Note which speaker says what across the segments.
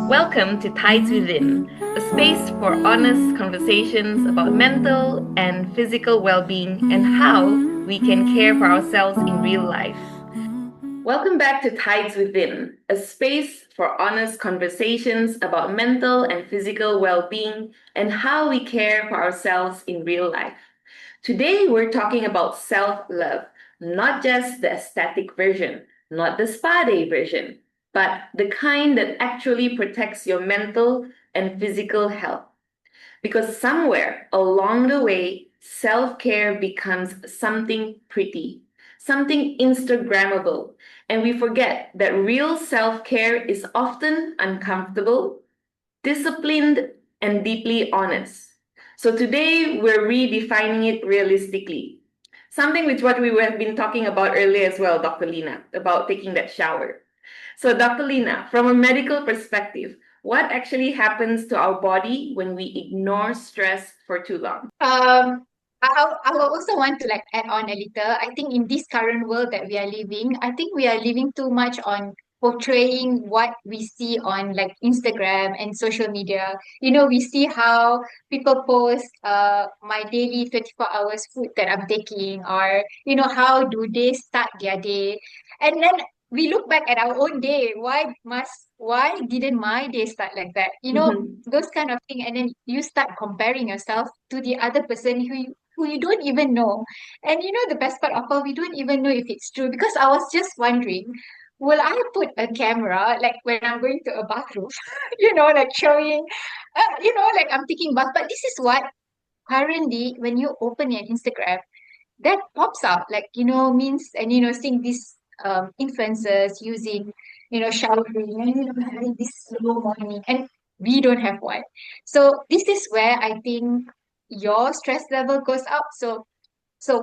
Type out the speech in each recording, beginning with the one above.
Speaker 1: Welcome to Tides Within, a space for honest conversations about mental and physical well being and how we can care for ourselves in real life. Welcome back to Tides Within, a space for honest conversations about mental and physical well being and how we care for ourselves in real life. Today, we're talking about self love, not just the aesthetic version, not the spa day version, but the kind that actually protects your mental and physical health. Because somewhere along the way, self care becomes something pretty, something Instagrammable, and we forget that real self care is often uncomfortable, disciplined, and deeply honest. So today we're redefining it realistically. Something which what we have been talking about earlier as well, Dr. Lina, about taking that shower. So Dr. Lina, from a medical perspective, what actually happens to our body when we ignore stress for too long?
Speaker 2: I will also want to like add on a little. I think in this current world that we are living, I think we are living too much on portraying what we see on like Instagram and social media. We see how people post my daily 24 hours food that I'm taking, or how do they start their day. And then we look back at our own day. Why didn't my day start like that?
Speaker 1: Mhm.
Speaker 2: Those kind of thing, and then you start comparing yourself to the other person who you don't even know. And the best part of all, we don't even know if it's true, because I was just wondering, will I put a camera like when I'm going to a bathroom, like showing, like I'm taking bath. But this is what currently, when you open your Instagram, that pops out, like means, and seeing these influencers using showering and having this slow morning, and we don't have one. So this is where I think your stress level goes up. So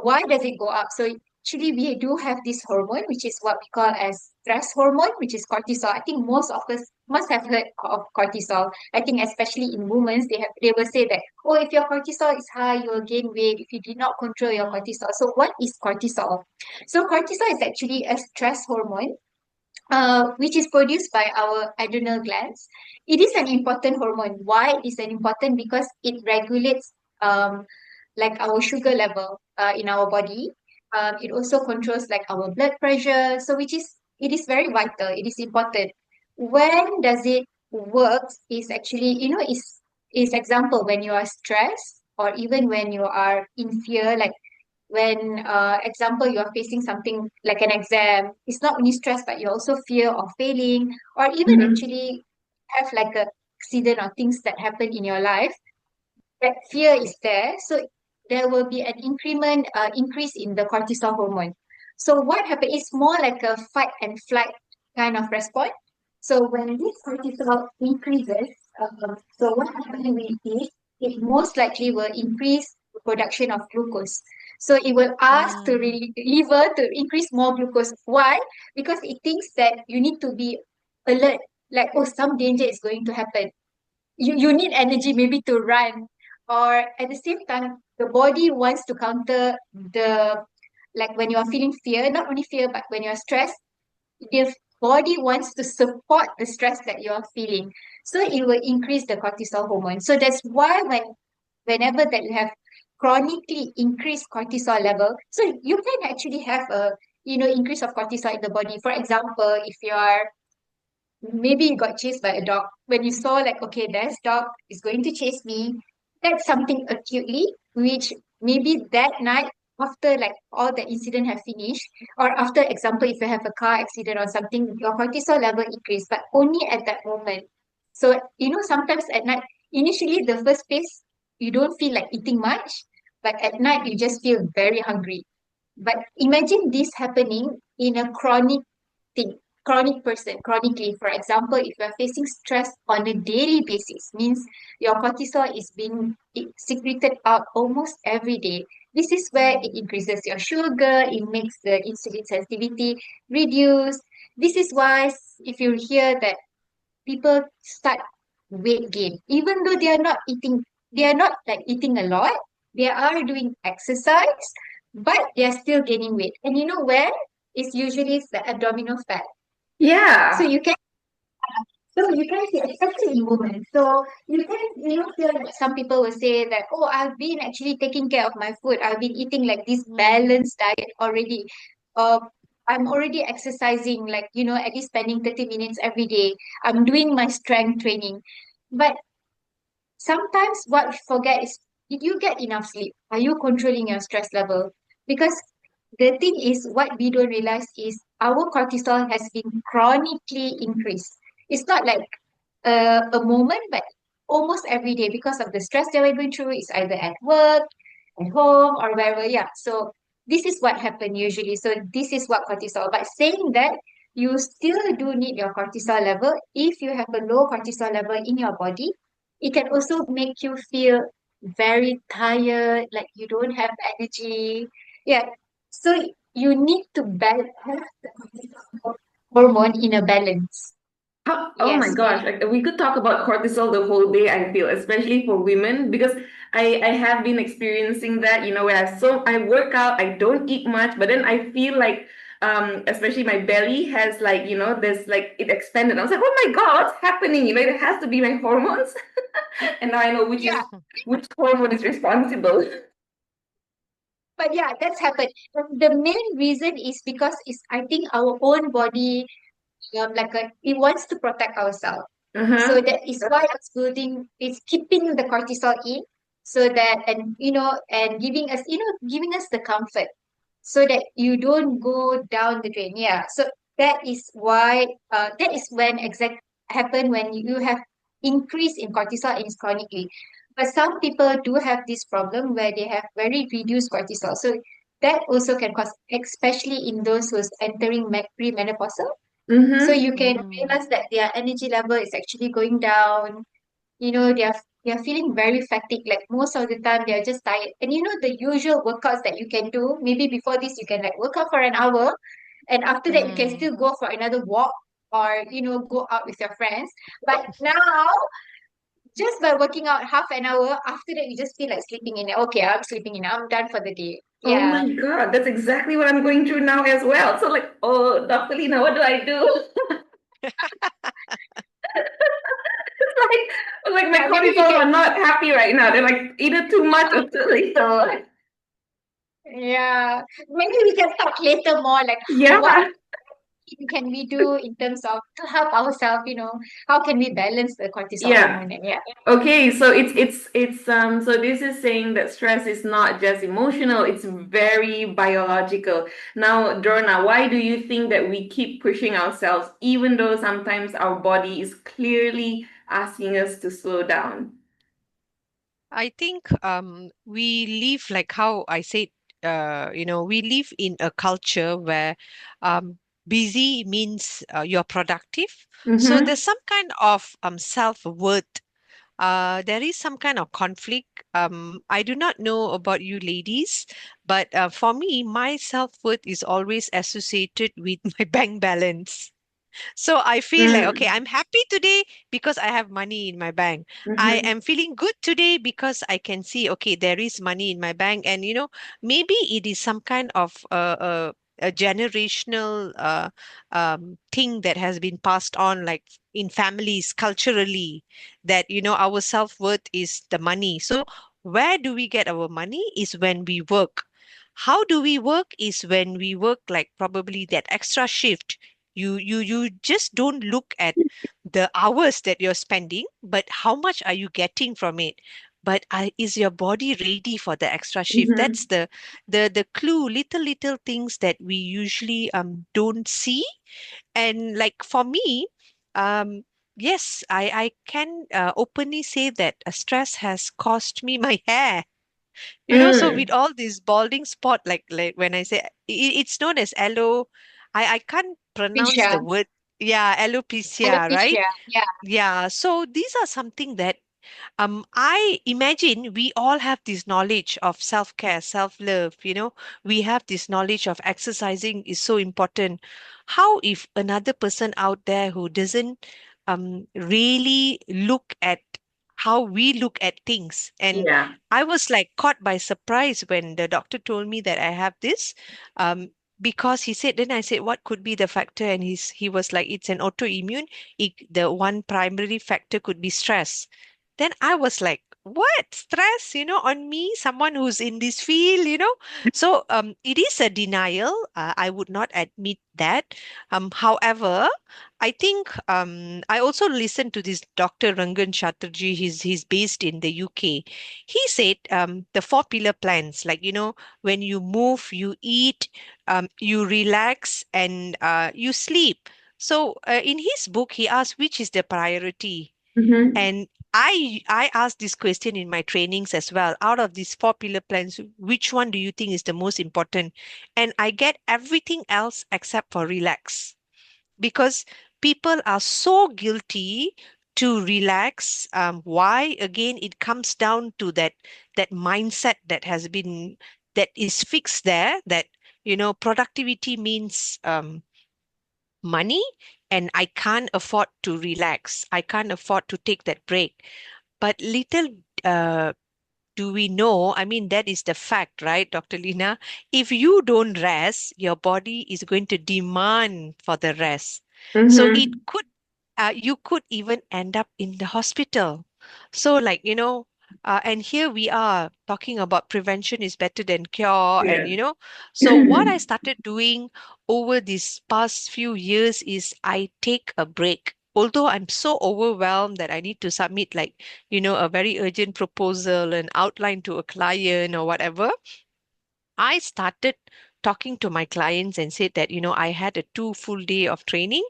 Speaker 2: why does it go up? So actually we do have this hormone, which is what we call as stress hormone, which is cortisol. I think most of us must have heard of cortisol. I think especially in women, they will say that, oh, if your cortisol is high, you will gain weight if you did not control your cortisol. So what is cortisol? So cortisol is actually a stress hormone, which is produced by our adrenal glands. It is an important hormone. Why is it important? Because it regulates like our sugar level in our body. It also controls like our blood pressure. So it is very vital. It is important. When does it work? Is actually is example when you are stressed, or even when you are in fear, like when example you are facing something like an exam. It's not only stress, but you also fear of failing, or even
Speaker 1: Mhm.
Speaker 2: actually have like a accident or things that happen in your life. That fear is there, so there will be an increase in the cortisol hormone. So what happens is more like a fight and flight kind of response. So when this cortisol increases, so what happens with it, it most likely will increase the production of glucose. So it will ask to
Speaker 1: Ah.
Speaker 2: liver to increase more glucose. Why? Because it thinks that you need to be alert, like, oh, some danger is going to happen. You need energy maybe to run, or at the same time the body wants to counter the, like when you are feeling fear, not only fear, but when you're stressed, the body wants to support the stress that you are feeling, so it will increase the cortisol hormone. So that's why whenever that you have chronically increased cortisol level, so you can actually have a increase of cortisol in the body. For example, if you are, maybe you got chased by a dog. When you saw like, okay, this dog is going to chase me, that's something acutely, which maybe that night, after like all the incident have finished, or after example, if you have a car accident or something, your cortisol level increase, but only at that moment. So sometimes at night, initially the first phase, you don't feel like eating much, but at night you just feel very hungry. But imagine this happening in a thing, chronic person, chronically. For example, if you are facing stress on a daily basis, means your cortisol is being secreted out almost every day. This is where it increases your sugar, it makes the insulin sensitivity reduce. This is why if you hear that people start weight gain, even though they are not like eating a lot, they are doing exercise, but they are still gaining weight. And you know where? It's usually the abdominal fat. So
Speaker 1: Yeah.
Speaker 2: you can So you can see, especially in women. So you can, feel that some people will say that, oh, I've been actually taking care of my food. I've been eating like this
Speaker 3: Mm,
Speaker 2: balanced diet already. Uh, I'm already exercising, like, at least spending 30 minutes every day. I'm doing my strength training. But sometimes what we forget is, did you get enough sleep? Are you controlling your stress level? Because the thing is, what we don't realize is our cortisol has been chronically increased. It's not like a moment, but almost every day because of the stress that we're going through. It's either at work, at home, or wherever. Yeah. So this is what happened usually. So this is what cortisol. But saying that, you still do need your cortisol level. If you have a low cortisol level in your body, it can also make you feel very tired, like you don't have energy. Yeah. So you need to have the cortisol hormone in a balance.
Speaker 1: Oh my
Speaker 2: Yes.
Speaker 1: gosh, like we could talk about cortisol the whole day, I feel, especially for women, because I have been experiencing that, where I work out, I don't eat much, but then I feel like especially my belly has like, there's like it expanded. I was like, oh my God, what's happening? It has to be my hormones. And now I know
Speaker 2: Yeah.
Speaker 1: which hormone is responsible.
Speaker 2: But yeah, that's happened. The main reason is because it's, I think, our own body, it wants to protect ourselves. So
Speaker 1: Uh-huh.
Speaker 2: that is why it's keeping the cortisol in, so that, and giving us the comfort, so that you don't go down the drain. Yeah. So that is when exact happen when you have increase in cortisol and it's chronically. But some people do have this problem where they have very reduced cortisol. So that also can cause, especially in those who's entering premenopausal. So
Speaker 1: Mm-hmm.
Speaker 2: you can
Speaker 3: mm,
Speaker 2: realize that their energy level is actually going down. They're feeling very fatigued. Like most of the time, they're just tired. And the usual workouts that you can do. Maybe before this, you can like work out for an hour, and after that, you can
Speaker 3: mm.
Speaker 2: still go for another walk, or go out with your friends. But now, just by working out half an hour, after that, you just feel like sleeping in. Okay, I'm sleeping in. I'm done for the day.
Speaker 1: Oh
Speaker 2: Yeah.
Speaker 1: my God, that's exactly what I'm going through now as well. So like, oh, Dr. Lina, what do I do? It's like my
Speaker 2: Yeah, maybe we
Speaker 1: cortisol
Speaker 2: can.
Speaker 1: are not happy right now. They're like either too much or too little.
Speaker 2: Yeah, maybe we can talk later more, like what
Speaker 1: Yeah.
Speaker 2: can we do in terms of to help ourselves, how can we balance the cortisol
Speaker 1: Yeah.
Speaker 2: hormone? And yeah.
Speaker 1: Okay, so it's so this is saying that stress is not just emotional, it's very biological. Now, Dorna, why do you think that we keep pushing ourselves even though sometimes our body is clearly asking us to slow down?
Speaker 3: I think we live like how I said, we live in a culture where busy means you're productive. So
Speaker 1: Mm-hmm.
Speaker 3: there's some kind of self-worth. There is some kind of conflict. I do not know about you ladies, but for me, my self-worth is always associated with my bank balance. So I feel like, okay,
Speaker 1: Mm.
Speaker 3: I'm happy today because I have money in my bank. I
Speaker 1: Mm-hmm.
Speaker 3: am feeling good today because I can see, okay, there is money in my bank. And, maybe it is some kind of a generational thing that has been passed on, like in families culturally, that, our self-worth is the money. So where do we get our money is when we work. How do we work is when we work like probably that extra shift. You just don't look at the hours that you're spending, but how much are you getting from it? But is your body ready for the extra shift?
Speaker 1: Mm-hmm.
Speaker 3: That's the clue. Little things that we usually don't see. And like for me, um yes, I can openly say that stress has cost me my hair. So with
Speaker 1: Mm.
Speaker 3: all this balding spot, like when I say it's known as aloe, I can't pronounce
Speaker 2: Alopecia.
Speaker 3: the word. Yeah, alopecia, right?
Speaker 2: Alopecia. Yeah.
Speaker 3: Yeah. So these are something that I imagine we all have this knowledge of self-care, self-love, we have this knowledge of exercising is so important. How if another person out there who doesn't really look at how we look at things? And
Speaker 1: Yeah.
Speaker 3: I was like caught by surprise when the doctor told me that I have this. Um, because he said, then I said, what could be the factor? And he was like, it's an autoimmune. The one primary factor could be stress. Then I was like, what stress, on me, someone who's in this field. So it is a denial. I would not admit that. However, I think I also listened to this Dr. Rangan Chatterjee. He's based in the UK. He said the four pillar plans, like when you move, you eat, you relax, and you sleep. So in his book, he asked which is the priority.
Speaker 1: Mm-hmm.
Speaker 3: And I asked this question in my trainings as well. Out of these four pillar plans, which one do you think is the most important? And I get everything else except for relax, because people are so guilty to relax. Why? Again, it comes down to that mindset that is fixed there, that productivity means money, and I can't afford to relax. I can't afford to take that break. But little uh, do we know, I mean, that is the fact, right, Dr. Lina? If you don't rest, your body is going to demand for the rest. So
Speaker 1: Mm-hmm.
Speaker 3: you could even end up in the hospital. So, like, and here we are talking about prevention is better than cure. And,
Speaker 1: Yeah.
Speaker 3: so what I started doing over these past few years is I take a break. Although I'm so overwhelmed that I need to submit, like, a very urgent proposal, an outline to a client or whatever, I started talking to my clients and said that, I had a 2 full day of training.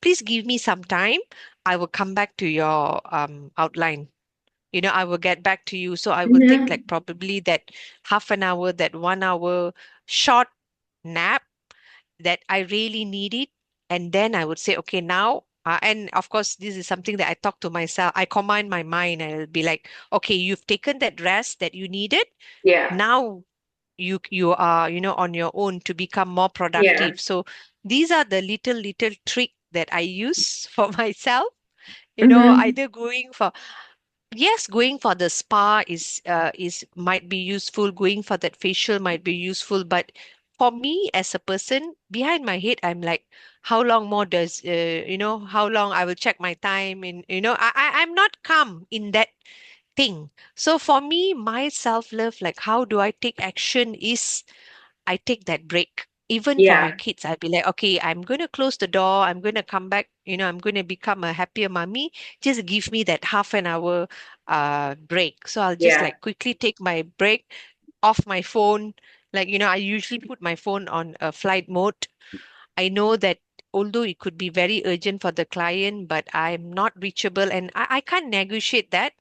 Speaker 3: Please give me some time. I will come back to your outline. I will get back to you. So I will take
Speaker 1: Mm-hmm.
Speaker 3: like probably that half an hour, that 1 hour short nap that I really need it. And then I would say, okay, now, and of course, this is something that I talk to myself. I command my mind and I'll be like, okay, you've taken that rest that you needed.
Speaker 1: Yeah.
Speaker 3: Now you are, on your own to become more
Speaker 1: Yeah.
Speaker 3: productive. So these are the little trick that I use for myself,
Speaker 1: Mm-hmm.
Speaker 3: either going for the spa is might be useful. Going for that facial might be useful, but for me as a person, behind my head, I'm like, how long more does how long I will check my time, and I'm not calm in that thing. So for me, my self-love, like how do I take action, is I take that break. Even for my
Speaker 1: Yeah.
Speaker 3: kids, I'll be like, okay, I'm going to close the door. I'm going to come back. I'm going to become a happier mommy. Just give me that half an hour break. So I'll just
Speaker 1: Yeah.
Speaker 3: like quickly take my break off my phone. Like, I usually put my phone on a flight mode. I know that although it could be very urgent for the client, but I'm not reachable and I can't negotiate that.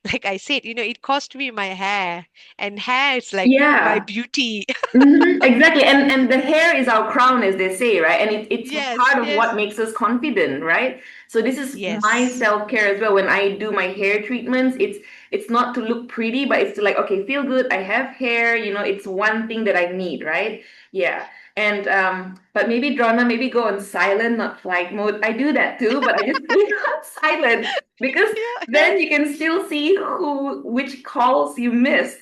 Speaker 3: Like I said, it cost me my hair, and hair is like my
Speaker 1: Yeah.
Speaker 3: beauty.
Speaker 1: Exactly. And the hair is our crown, as they say, right? And it's
Speaker 3: Yes,
Speaker 1: part of what
Speaker 3: yes,
Speaker 1: makes us confident, right? So this is my
Speaker 3: yes.
Speaker 1: self-care as well. When I do my hair treatments, it's not to look pretty, but it's to like, okay, feel good. I have hair, it's one thing that I need, right? Yeah. And but maybe Drona, maybe go on silent, not flight mode. I do that too, but I just put it on silent because
Speaker 3: Yeah, yeah.
Speaker 1: then you can still see which calls you missed.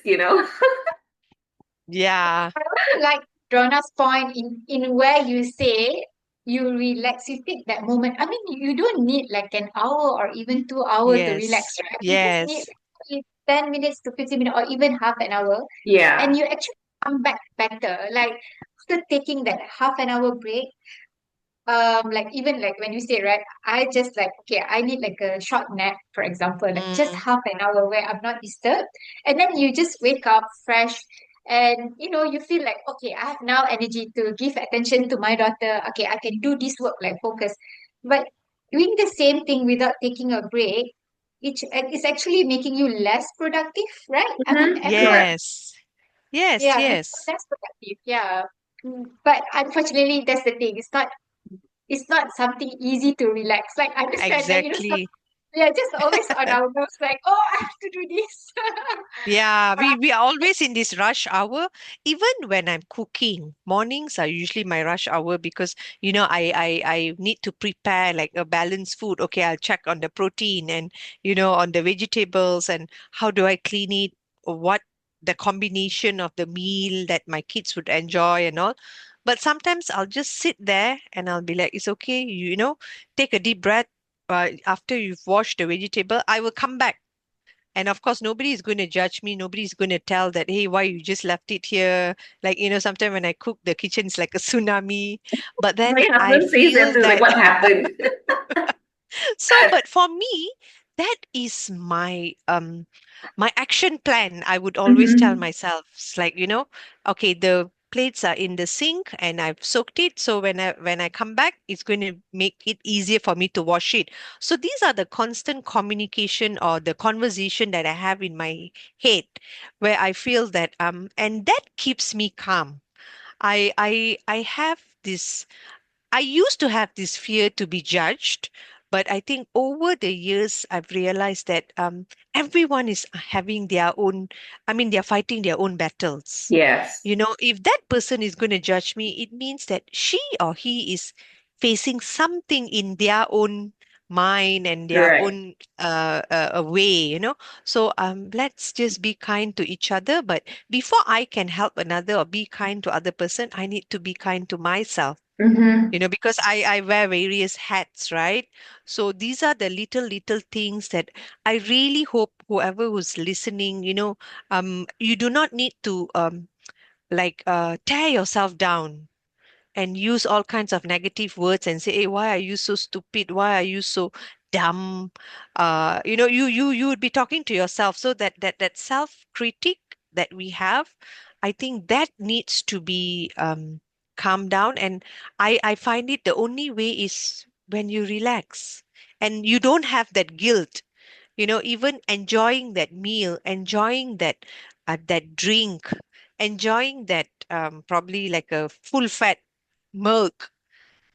Speaker 3: Yeah,
Speaker 2: Like Donna's point in where you say you relax, you take that moment. I mean, you don't need like an hour or even 2 hours to relax,
Speaker 3: yes,
Speaker 2: right? You just need
Speaker 3: yes.
Speaker 2: like 10 minutes to 15 minutes or even half an hour, and
Speaker 1: Yeah.
Speaker 2: you actually come back better. Like after taking that half an hour break, like even like when you say, right, I just like, okay, I need like a short nap, for example, like just
Speaker 3: Mm,
Speaker 2: half an hour where I'm not disturbed, and then you just wake up fresh, and you feel like, okay, I have now energy to give attention to my daughter. Okay, I can do this work, like focus. But doing the same thing without taking a break, it's actually making you less productive, right? I mean, everyone,
Speaker 1: Correct.
Speaker 3: yes, yes,
Speaker 2: yeah, making you
Speaker 3: yes.
Speaker 2: less productive, yeah. But unfortunately, that's the thing. It's not something easy to relax. Like I understand that,
Speaker 3: Exactly.
Speaker 2: we are just always on our nose, like, oh, I have to do this.
Speaker 3: Yeah,
Speaker 2: Uh,
Speaker 3: we are always in this rush hour. Even when I'm cooking, mornings are usually my rush hour because I need to prepare like a balanced food. Okay, I'll check on the protein and on the vegetables, and how do I clean it, what the combination of the meal that my kids would enjoy and all. But sometimes I'll just sit there and I'll be like, it's okay, take a deep breath. After you've washed the vegetable, I will come back. And of course, nobody is going to judge me. Nobody's going to tell that, hey, why you just left it here? Like, sometimes when I cook, the kitchen's like a tsunami. But then
Speaker 1: My
Speaker 3: I
Speaker 1: husband says that
Speaker 3: feel
Speaker 1: too. Like,
Speaker 3: that
Speaker 1: what happened?
Speaker 3: so, but for me, that is my action plan. I would always tell
Speaker 1: Mm-hmm.
Speaker 3: myself, it's like, okay, the plates are in the sink and I've soaked it. So when I come back, it's going to make it easier for me to wash it. So these are the constant communication or the conversation that I have in my head where I feel that and that keeps me calm. I have this I used to have this fear to be judged, but I think over the years, I've realized that everyone is having their own, I mean, they're fighting their own battles.
Speaker 1: Yes,
Speaker 3: If that person is going to judge me, it means that she or he is facing something in their own mind and their
Speaker 1: correct.
Speaker 3: own way. So let's just be kind to each other. But before I can help another or be kind to other person, I need to be kind to myself,
Speaker 1: Mm-hmm.
Speaker 3: because I wear various hats, right? So these are the little things that I really hope whoever who's listening, you do not need to like tear yourself down and use all kinds of negative words and say, hey, why are you so stupid? Why are you so dumb? You would be talking to yourself. So that self-critic that we have, I think that needs to be calmed down. And I find it the only way is when you relax and you don't have that guilt, even enjoying that meal, enjoying that drink, enjoying that probably like a full fat milk.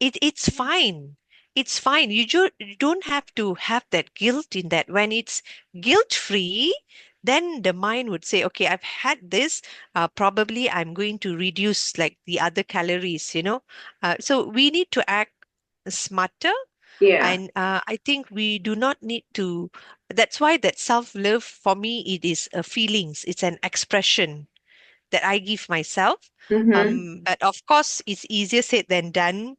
Speaker 3: It's fine. It's fine. You don't have to have that guilt in that. When it's guilt free, then the mind would say, okay, I've had this. Probably I'm going to reduce like the other calories. So we need to act smarter.
Speaker 1: Yeah.
Speaker 3: And I think we do not need to. That's why that self-love for me, it is a feelings. It's an expression that I give myself.
Speaker 1: Mm-hmm.
Speaker 3: But of course, it's easier said than done.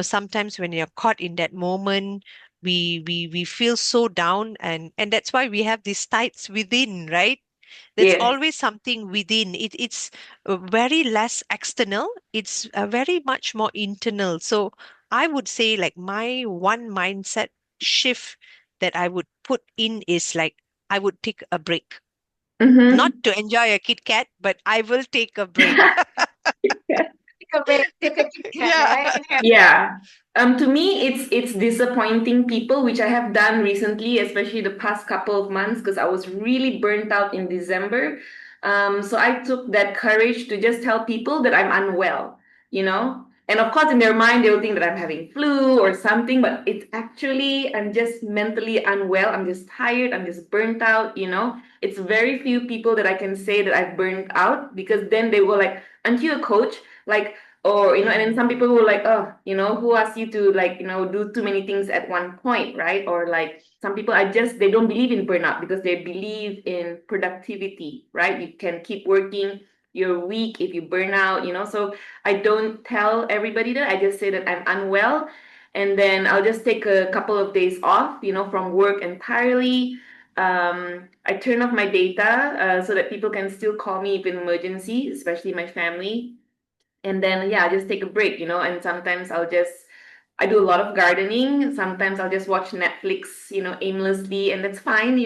Speaker 3: Sometimes when you're caught in that moment, we feel so down, and that's why we have these tides within, right? There's
Speaker 1: Yes.
Speaker 3: always something within. It's very less external. It's very much more internal. So I would say like my one mindset shift that I would put in is like I would take a break, not
Speaker 1: Mm-hmm.
Speaker 3: to enjoy a Kit Kat, but I will take a break.
Speaker 2: Take a break, take a Kit Kat,
Speaker 3: Yeah.
Speaker 2: right?
Speaker 1: Yeah. To me, it's disappointing people, which I have done recently, especially the past couple of months, because I was really burnt out in December. So I took that courage to just tell people that I'm unwell, you know? And of course, in their mind, they'll think that I'm having flu or something, but it's actually, I'm just mentally unwell. I'm just tired. I'm just burnt out. It's very few people that I can say that I've burnt out, because then they will like, aren't you a coach? Like, or and then
Speaker 3: Mm,
Speaker 1: some people who are like, oh, who asked you to, like, do too many things at one point, right? Or like some people are just, they don't believe in burnout because they believe in productivity, right? You can keep working, you're weak if you burn out. So I don't tell everybody that. I just say that I'm unwell, and then I'll just take a couple of days off, from work entirely. I turn off my data, so that people can still call me if in emergency, especially my family. And then, yeah, I just take a break. And sometimes I do a lot of gardening. Sometimes I'll just watch Netflix, aimlessly, and that's fine.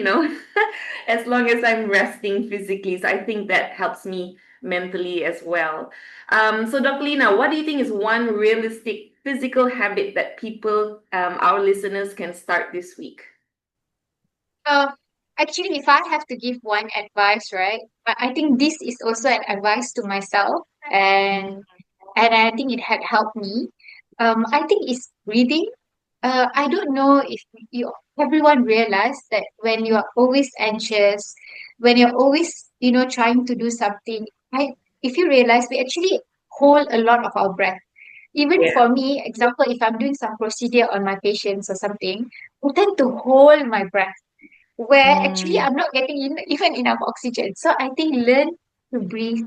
Speaker 1: As long as I'm resting physically. So I think that helps me mentally as well. So Dr. Lina, what do you think is one realistic physical habit that people, our listeners, can start this week?
Speaker 2: Uh, Actually, if I have to give one advice, right, I think this is also an advice to myself,
Speaker 3: mm,
Speaker 2: and I think it had helped me. I think it's breathing. I don't know if you everyone realize that when you are always anxious, when you're always trying to do something, if you realize we actually hold a lot of our breath. Even
Speaker 1: Yeah.
Speaker 2: for me, example, if I'm doing some procedure on my patients or something, I tend to hold my breath where actually
Speaker 3: mm,
Speaker 2: I'm not getting even enough oxygen. So I think learn to breathe.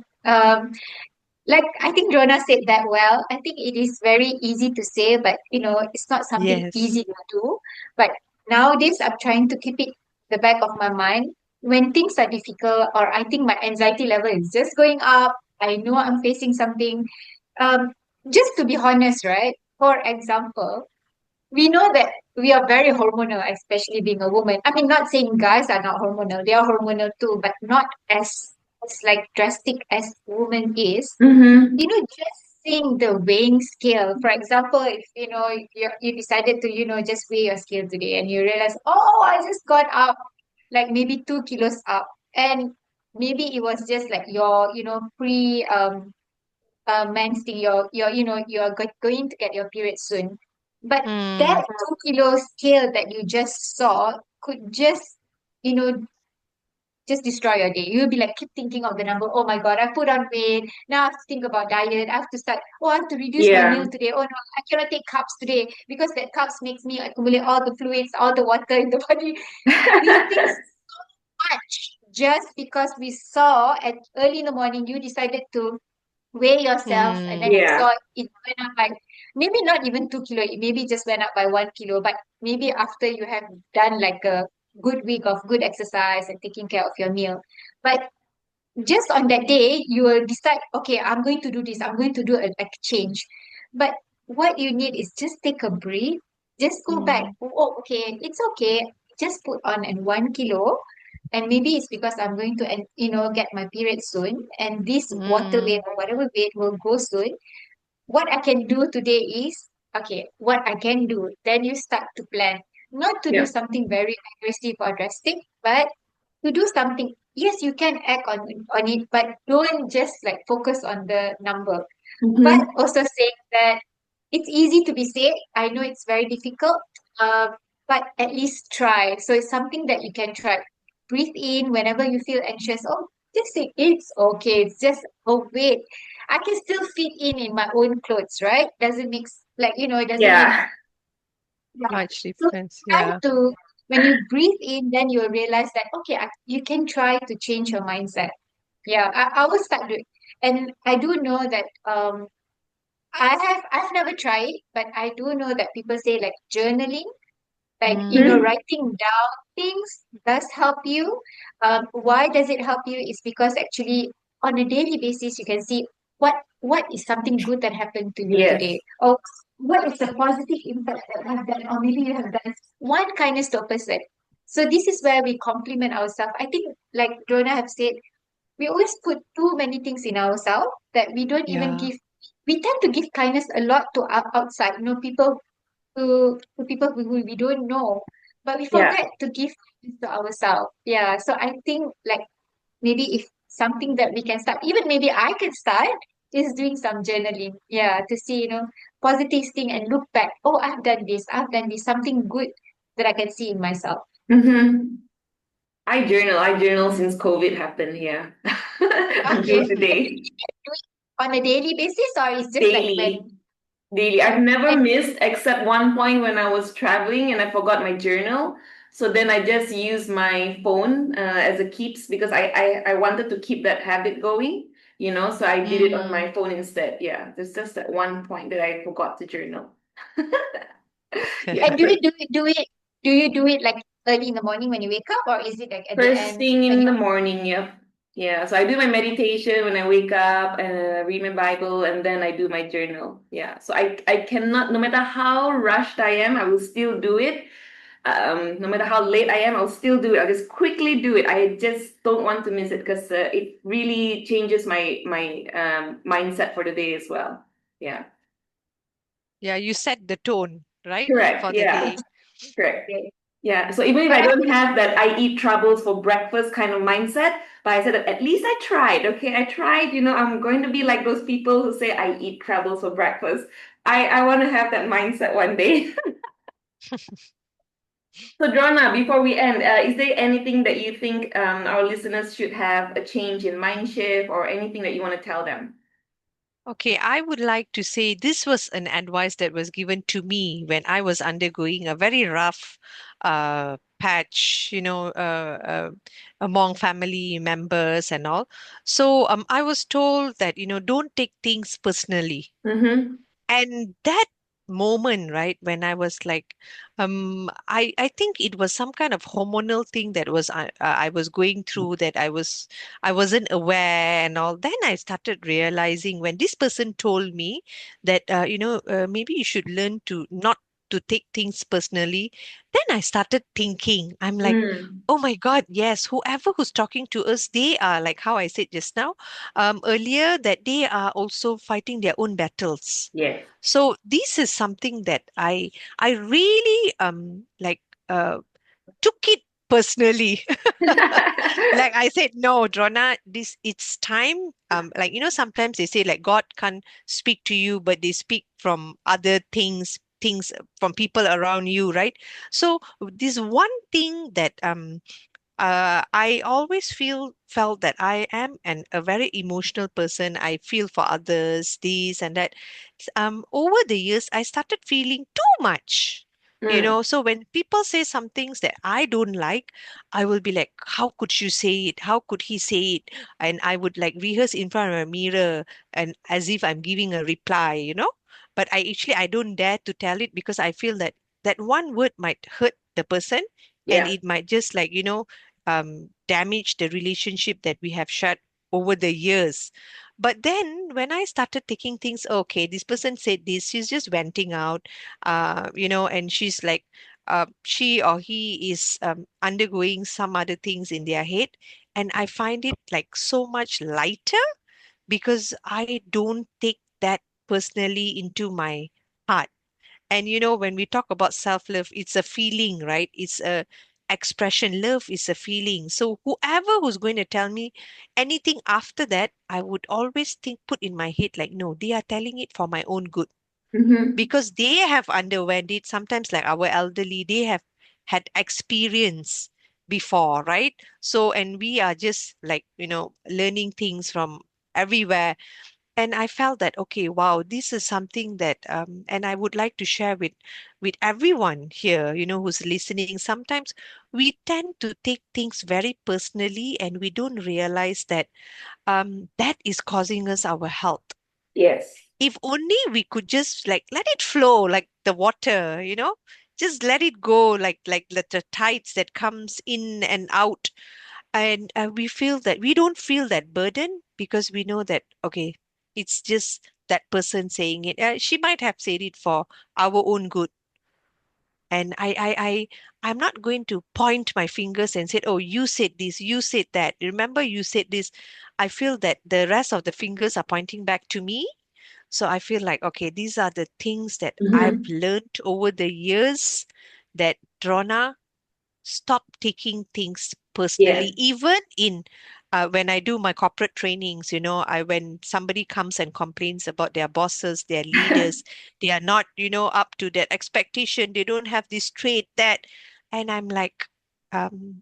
Speaker 2: like I think Rona said that well. I think it is very easy to say, but it's not something
Speaker 3: Yes.
Speaker 2: easy to do. But nowadays, I'm trying to keep it the back of my mind when things are difficult, or I think my anxiety level is just going up. I know I'm facing something. Um, just to be honest, right? For example, we know that we are very hormonal, especially being a woman. I mean, not saying guys are not hormonal; they are hormonal too, but not as like drastic as woman is.
Speaker 1: Mm-hmm.
Speaker 2: Just seeing the weighing scale. For example, if you decided to just weigh your scale today, and you realize, oh, I just got up like maybe 2 kilos up, and maybe it was just like your pre men's thing. You're going to get your period soon, but that
Speaker 3: Mm,
Speaker 2: 2 kilo scale that you just saw could you know just destroy your day. You'll be like keep thinking of the number. Oh my God, I put on weight. Now I have to think about diet. I have to start. Oh, I have to reduce my
Speaker 1: Yeah.
Speaker 2: meal today. Oh no, I cannot take carbs today because that carbs makes me accumulate all the fluids, all the water in the body. We think so much just because we saw at early in the morning. You decided to weigh yourself, and then you
Speaker 3: mm,
Speaker 2: saw
Speaker 1: Yeah.
Speaker 2: it went up by maybe not even 2 kilo. It maybe just went up by 1 kilo. But maybe after you have done like a good week of good exercise and taking care of your meal. But just on that day, you will decide, okay, I'm going to do this, I'm going to do a change. But what you need is just take a breath, just go back.
Speaker 3: mm,
Speaker 2: Oh, okay, it's okay. Just put on and 1 kilo. And maybe it's because I'm going to, and get my period soon. And this water weight
Speaker 3: mm,
Speaker 2: or whatever weight will go soon. What I can do today is, okay, what I can do. Then you start to plan, not to do
Speaker 1: Yeah.
Speaker 2: something very aggressive or drastic, but to do something. Yes, you can act on it, but don't just like focus on the number. But
Speaker 1: Mm-hmm.
Speaker 2: also saying that it's easy to be said. I know it's very difficult, uh, but at least try. So it's something that you can try. Breathe in whenever you feel anxious. Oh, just say it's okay. It's just, oh wait, I can still fit in my own clothes, right? Doesn't make it doesn't make
Speaker 1: Yeah.
Speaker 2: yeah.
Speaker 3: much
Speaker 2: So
Speaker 3: difference.
Speaker 2: try
Speaker 3: Yeah.
Speaker 2: to when you breathe in, then you'll realize that okay, you can try to change your mindset. Yeah, I will start doing, and I do know that I've never tried, but I do know that people say like journaling, like
Speaker 3: Mm,
Speaker 2: writing down things does help you. Why does it help you is because actually on a daily basis you can see what is something good that happened to you
Speaker 1: Yes.
Speaker 2: today, or what is the positive impact that have done, or maybe you have done one kindness to a person. So this is where we compliment ourselves. I think like Jonah have said, we always put too many things in ourselves that we don't even
Speaker 3: yeah.
Speaker 2: give. We tend to give kindness a lot to outside, people to people who we don't know, but we
Speaker 1: Yeah.
Speaker 2: forget to give kindness to ourselves. Yeah, so I think like maybe if something that we can start, even maybe I can start, is doing some journaling. Yeah, to see positive thing and look back. Oh, I've done this, something good that I can see in myself.
Speaker 1: Mm-hmm. I journal since COVID happened. Yeah.
Speaker 2: Okay,
Speaker 1: Until
Speaker 2: and
Speaker 1: today.
Speaker 2: do it on a daily basis, or it's just like when
Speaker 1: Daily. Daily. I've never
Speaker 2: and
Speaker 1: missed except one point when I was traveling and I forgot my journal. So then I just used my phone as a keeps because I wanted to keep that habit going, so I did it on
Speaker 3: Mm,
Speaker 1: my phone instead. Yeah, there's just that one point that I forgot to journal. Yeah,
Speaker 2: and do you do it like early in the morning when you wake up, or is it like at the
Speaker 1: first
Speaker 2: end
Speaker 1: thing
Speaker 2: when
Speaker 1: in
Speaker 2: you
Speaker 1: the morning, yep. Yeah, so I do my meditation when I wake up and read my Bible and then I do my journal. Yeah, so I cannot, no matter how rushed I am, I will still do it. No matter how late I am, I'll still do it. I'll just quickly do it. I just don't want to miss it because it really changes my mindset for the day as well. Yeah,
Speaker 3: yeah, you set the tone, right,
Speaker 1: correct.
Speaker 3: for the
Speaker 1: Yeah,
Speaker 3: day.
Speaker 1: correct.
Speaker 2: okay.
Speaker 1: Yeah, so even if
Speaker 2: But
Speaker 1: I
Speaker 2: I
Speaker 1: don't have that I eat troubles for breakfast kind of mindset, but I said that at least I tried. Okay, I tried. I'm going to be like those people who say I eat troubles for breakfast. I want to have that mindset one day. So, Drona, before we end, is there anything that you think our listeners should have a change in mind shift or anything that you want to tell them?
Speaker 3: Okay, I would like to say this was an advice that was given to me when I was undergoing a very rough patch, among family members and all. So I was told that, don't take things personally.
Speaker 1: Mm-hmm.
Speaker 3: And that moment, right, when I was like, I think it was some kind of hormonal thing that I was going through, that I wasn't aware and all. Then I started realizing when this person told me that, maybe you should learn to not to take things personally. Then I started thinking, I'm like,
Speaker 1: Mm.
Speaker 3: oh my God, yes, whoever who's talking to us, they are like how I said just now, earlier, that they are also fighting their own battles.
Speaker 1: Yes.
Speaker 3: So this is something that I really uh took it personally. Like I said, no, Drona, this it's time. Like sometimes they say like God can't speak to you, but they speak from other things from people around you, right? So this one thing that I always felt that I am a very emotional person. I feel for others, this and that. Over the years, I started feeling too much.
Speaker 1: Mm.
Speaker 3: So when people say some things that I don't like, I will be like, how could you say it? How could he say it? And I would like rehearse in front of a mirror and as if I'm giving a reply. But I don't dare to tell it because I feel that that one word might hurt the person, and
Speaker 1: Yeah.
Speaker 3: it might just like, damage the relationship that we have shared over the years. But then when I started taking things, okay, this person said this, she's just venting out, and she's like, she or he is undergoing some other things in their head. And I find it like so much lighter because I don't take that personally into my heart. And when we talk about self-love, it's a feeling, right? It's a expression. Love is a feeling. So whoever who's going to tell me anything after that, I would always think, put in my head, like, no, they are telling it for my own good
Speaker 1: Mm-hmm.
Speaker 3: because they have underwent it. Sometimes, like our elderly, they have had experience before, right? So, and we are just like, learning things from everywhere. And I felt that, okay, wow, this is something that and I would like to share with everyone here, who's listening. Sometimes we tend to take things very personally and we don't realize that that is causing us our health.
Speaker 1: Yes.
Speaker 3: If only we could just like let it flow like the water, just let it go like the tides that comes in and out. And we feel that we don't feel that burden because we know that, okay, it's just that person saying it. She might have said it for our own good. And I'm not going to point my fingers and say, oh, you said this, you said that. Remember, you said this. I feel that the rest of the fingers are pointing back to me. So I feel like, okay, these are the things that I've
Speaker 1: Mm-hmm.
Speaker 3: learned over the years, that Drona, stop taking things
Speaker 1: Yes.
Speaker 3: personally, even in when I do my corporate trainings. I when somebody comes and complains about their bosses, their leaders, they are not, up to that expectation, they don't have this trait, that. And I'm like,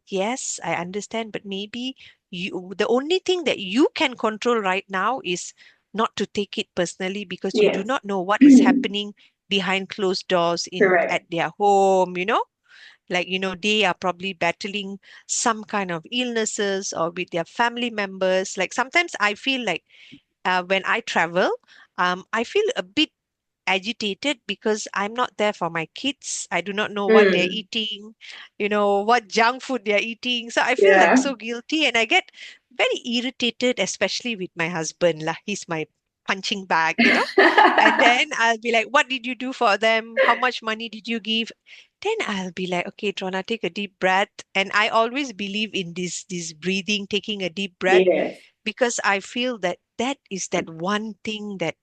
Speaker 3: yes, I understand, but maybe the only thing that you can control right now is not to take it personally, because you do
Speaker 1: Yes.
Speaker 3: not know what is happening behind closed doors in
Speaker 1: Correct.
Speaker 3: at their home. Like, they are probably battling some kind of illnesses or with their family members. Like sometimes I feel like when I travel, I feel a bit agitated because I'm not there for my kids. I do not know what they're
Speaker 1: Mm.
Speaker 3: eating, what junk food they're eating. So I feel like
Speaker 1: Yeah.
Speaker 3: so guilty and I get very irritated, especially with my husband. Lah. He's my punching bag. And then I'll be like, what did you do for them? How much money did you give? Then I'll be like, okay, Trona, take a deep breath. And I always believe in this breathing, taking a deep breath,
Speaker 1: Yes.
Speaker 3: because I feel that that is that one thing that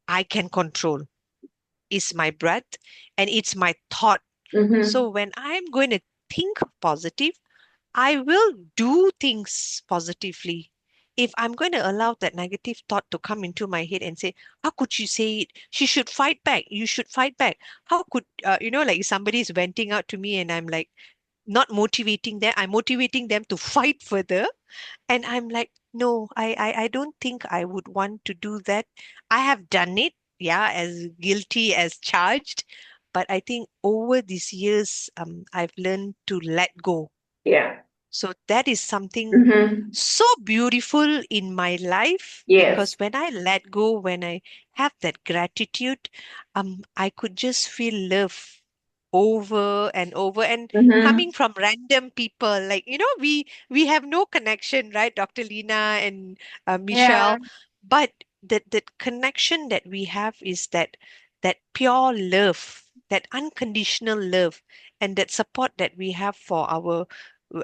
Speaker 3: I can control is my breath and it's my thought.
Speaker 1: Mm-hmm.
Speaker 3: So when I'm going to think positive, I will do things positively. If I'm going to allow that negative thought to come into my head and say, how could you say it? She should fight back. You should fight back. How could, like if somebody is venting out to me and I'm like not motivating them, I'm motivating them to fight further. And I'm like, No, I don't think I would want to do that. I have done it, yeah, as guilty as charged, but I think over these years, I've learned to let go.
Speaker 1: Yeah.
Speaker 3: So that is something
Speaker 1: Mm-hmm.
Speaker 3: so beautiful in my life because
Speaker 1: Yes.
Speaker 3: when I let go, when I have that gratitude, I could just feel love over and over and
Speaker 1: Mm-hmm.
Speaker 3: coming from random people like we have no connection, right, Dr. Lina and
Speaker 2: Yeah.
Speaker 3: Michelle, but that connection that we have is that pure love, that unconditional love, and that support that we have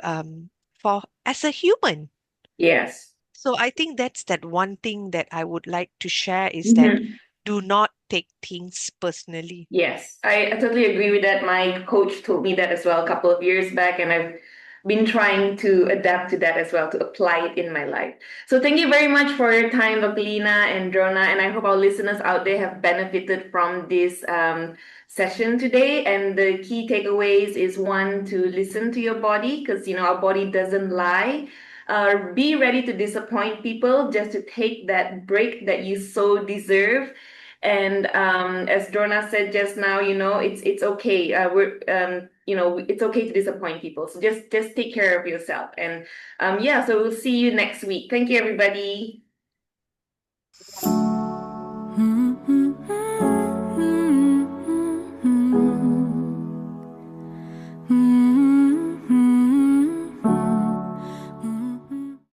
Speaker 3: um, for as a human.
Speaker 1: Yes.
Speaker 3: So I think that's that one thing that I would like to share is that
Speaker 1: Mm-hmm.
Speaker 3: do not take things personally.
Speaker 1: Yes, I totally agree with that. My coach told me that as well a couple of years back, and I've been trying to adapt to that as well, to apply it in my life. So thank you very much for your time, Dr. Lina and Drona, and I hope our listeners out there have benefited from this session today. And the key takeaways is one, to listen to your body, because our body doesn't lie. Be ready to disappoint people, just to take that break that you so deserve. And as Dorna said just now, it's okay. It's okay to disappoint people. So just take care of yourself. And yeah, so we'll see you next week. Thank you, everybody.